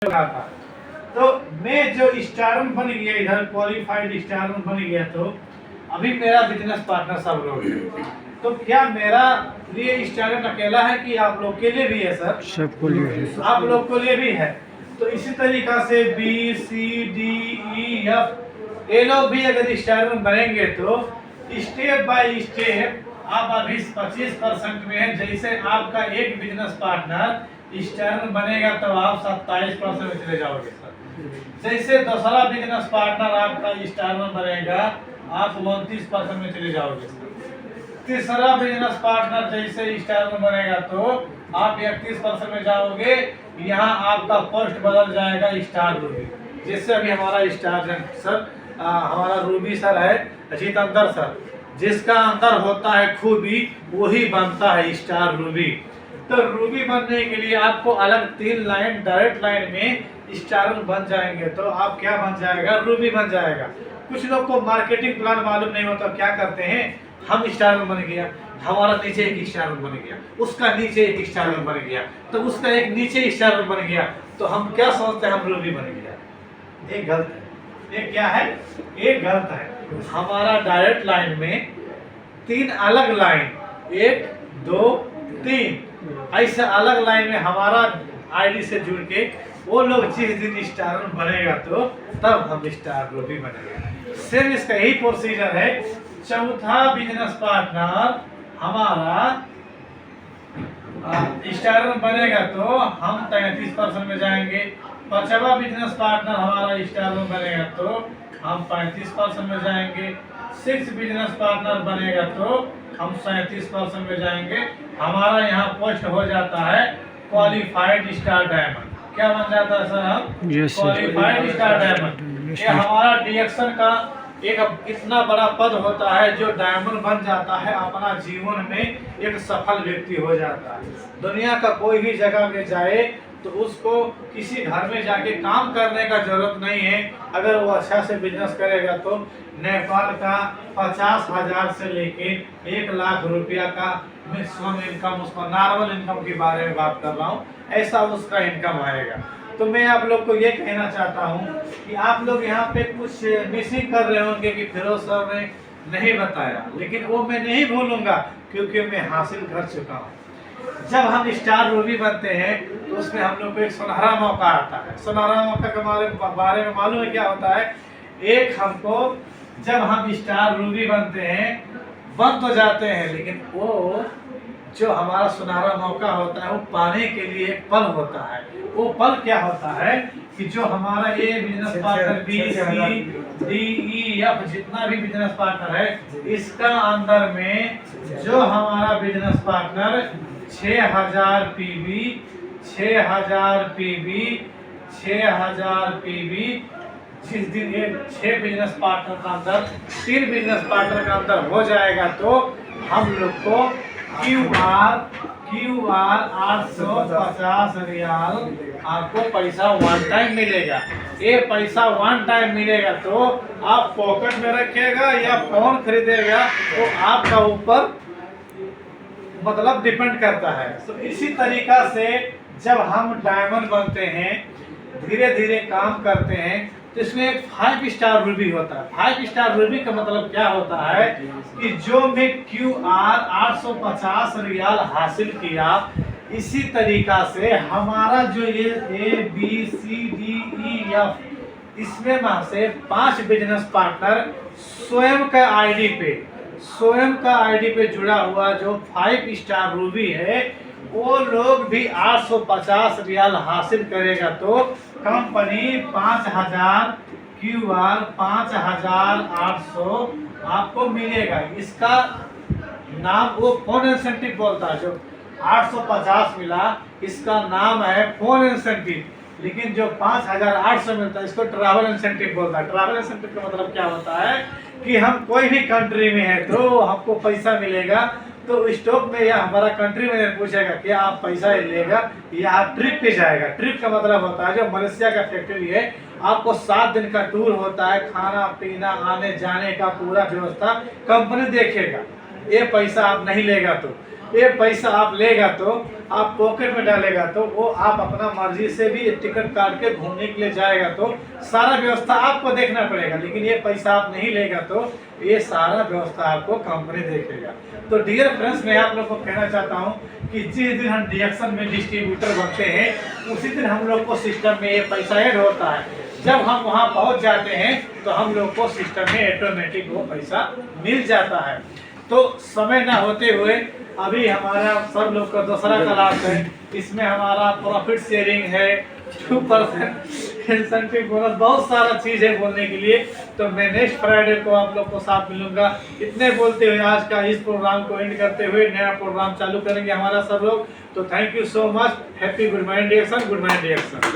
था। तो मैं जो स्टार बन गया, इधर क्वालिफाइड स्टार बन गया, तो अभी मेरा बिजनेस पार्टनर सब लोग हैं। तो क्या मेरा लिए स्टार अकेला है कि आप लोग के लिए भी है सर? सबको लिए है। आप लोग को लिए भी है। तो इसी तरीका से B C D E F ये लोग भी अगर स्टार बनेंगे तो स्टेप बाय स्टेप आप अभी 25% में है। जैसे आपका एक बिजनेस पार्टनर स्टार बनेगा तो आप 27% में चले जाओगे सर। जैसे दूसरा बिजनेस पार्टनर आपका स्टार बनेगा आप 29% में चले जाओगे सर। तीसरा बिजनेस पार्टनर जैसे स्टार बनेगा तो आप 31% में जाओगे। यहाँ आपका पोस्ट बदल जाएगा स्टार रूबी। जैसे अभी हमारा स्टार सर हमारा रूबी सर है, अजीत अंदर सर, जिसका अंदर होता है खूबी वही बनता है स्टार रूबी। तो रूबी बनने के लिए आपको अलग 3 लाइन डायरेक्ट लाइन में स्टार बन जाएंगे तो आप क्या बन जाएगा? रूबी बन जाएगा। कुछ लोग को मार्केटिंग प्लान मालूम नहीं होता, क्या करते हैं, हम स्टार बन गया, हमारा नीचे एक स्टार बन गया, उसका नीचे एक स्टार बन गया, तो उसका एक नीचे स्टार बन गया, तो हम क्या सोचते हैं, हम रूबी बन गया। ये गलत है। ये क्या है? ये गलत है। हमारा डायरेक्ट लाइन में 3 अलग लाइन, 1 2 3 ऐसे अलग लाइन में हमारा आईडी से जुड़ के वो लोग जिस दिन स्टार बनेगा तो तब हम स्टार रूबी बनेगा। सिर्फ इसका यही प्रोसीजर है। चौथा बिजनेस पार्टनर हमारा स्टार बनेगा तो हम 33% में जाएंगे। पांचवा बिजनेस पार्टनर हमारा स्टार बनेगा तो हम 35% में जाएंगे। 6 बिजनेस पार्टनर बनेगा तो हम 37% में जाएंगे। हमारा यहाँ पोस्ट हो जाता है क्वालिफाइड स्टार डायमंड। क्या बन जाता है सर? हम क्वालिफाइड स्टार डायमंड। ये हमारा डिएक्शन का एक इतना बड़ा पद होता है जो डायमंड बन जाता है, अपना जीवन में एक सफल व्यक्ति हो जाता है। दुनिया का कोई भी जगह में जाए तो उसको किसी घर में जाके काम करने का जरूरत नहीं है। अगर वो अच्छा से बिजनेस करेगा तो नेपाल का 50,000 से लेके 1 लाख रुपया का मैक्सिमम इनकम, उसका नॉर्मल इनकम के बारे में बात कर रहा हूँ, ऐसा उसका इनकम आएगा। तो मैं आप लोग को ये कहना चाहता हूँ कि आप लोग यहाँ पे कुछ मिसिंग कर रहे होंगे कि फिरोज सर ने नहीं बताया, लेकिन वो मैं नहीं भूलूंगा क्योंकि मैं हासिल कर चुका हूँ। जब हम स्टार रूबी बनते हैं तो उसमें हम लोग को एक सुनहरा मौका आता है। सुनहरा मौका के बारे में मालूम है क्या होता है? एक हमको जब हम स्टार रूबी बनते हैं, बन तो जाते हैं, लेकिन वो जो हमारा सुनहरा मौका होता है वो पाने के लिए एक पल होता है। वो पल क्या होता है कि जो हमारा ये business partner B C D E F जितना भी बिजनेस पार्टनर है, इसका अंदर में जो हमारा business partner 6000 PV 6000 PV 6000 PV जिस दिन ये 6 बिजनेस पार्टनर का अंदर 3 बिजनेस पार्टनर का अंदर हो जाएगा तो हम लोग को क्यूआर 850 रियाल आपको पैसा वन टाइम मिलेगा। ये पैसा वन टाइम मिलेगा तो आप पॉकेट में रखिएगा या फोन खरीदेगा तो आपका ऊपर मतलब डिपेंड करता है। तो इसी तरीका से जब हम डायमंड बनते हैं, धीरे धीरे काम करते हैं, तो इसमें एक 5 स्टार रूबी होता है। 5 स्टार रूबी का मतलब क्या होता है कि जो मैं क्यूआर 850 रियाल हासिल किया, इसी तरीका से हमारा जो ये A B C D E F इसमें से 5 बिजनेस पार्टनर स्वयं का आईडी पे जुड़ा हुआ जो 5 स्टार रूबी है, वो लोग भी 850 रियाल हासिल करेगा तो कंपनी 5000 क्यूआर 5800 आपको मिलेगा। इसका नाम वो फोन इंसेंटिव बोलता है। जो 850 मिला इसका नाम है फोन इंसेंटिव, लेकिन जो 5800 मिलता है इसको ट्रैवल इंसेंटिव बोलता है। ट्रैवल इंसेंटिव का मतलब क्या होता है कि हम कोई भी कंट्री में है तो हमको पैसा मिलेगा, तो स्टॉक में या हमारा कंट्री में पूछेगा कि आप पैसा लेगा या आप ट्रिप पे जाएगा। ट्रिप का मतलब होता है जो मलेशिया का फैक्ट्री है, आपको 7 दिन का टूर होता है, खाना पीना आने जाने का पूरा व्यवस्था कंपनी देखेगा। ये पैसा आप नहीं लेगा तो ये पैसा आप लेगा तो आप पॉकेट में डालेगा तो वो आप अपना मर्जी से भी टिकट काट के घूमने के लिए जाएगा तो सारा व्यवस्था आपको देखना पड़ेगा। लेकिन ये पैसा आप नहीं लेगा तो ये सारा व्यवस्था आपको कंपनी देखेगा। तो डियर फ्रेंड्स, मैं आप लोग को कहना चाहता हूँ कि जिस दिन हम डिडक्शन में डिस्ट्रीब्यूटर बनते हैं उसी दिन हम लोग को सिस्टम में ये पैसा ऐड होता है। जब हम वहाँ पहुँच जाते हैं तो हम लोग को सिस्टम में ऑटोमेटिक वो पैसा मिल जाता है। तो समय ना होते हुए अभी हमारा सब लोग का दूसरा क्लास है, इसमें हमारा प्रॉफिट शेयरिंग है, 2% इंसेंटिव बोनस, बहुत सारा चीज़ है बोलने के लिए। तो मैं नेक्स्ट फ्राइडे को आप लोग को साथ मिलूंगा। इतने बोलते हुए आज का इस प्रोग्राम को एंड करते हुए नया प्रोग्राम चालू करेंगे हमारा सब लोग। तो thank you so much. Happy good morning dear son, good morning dear sun.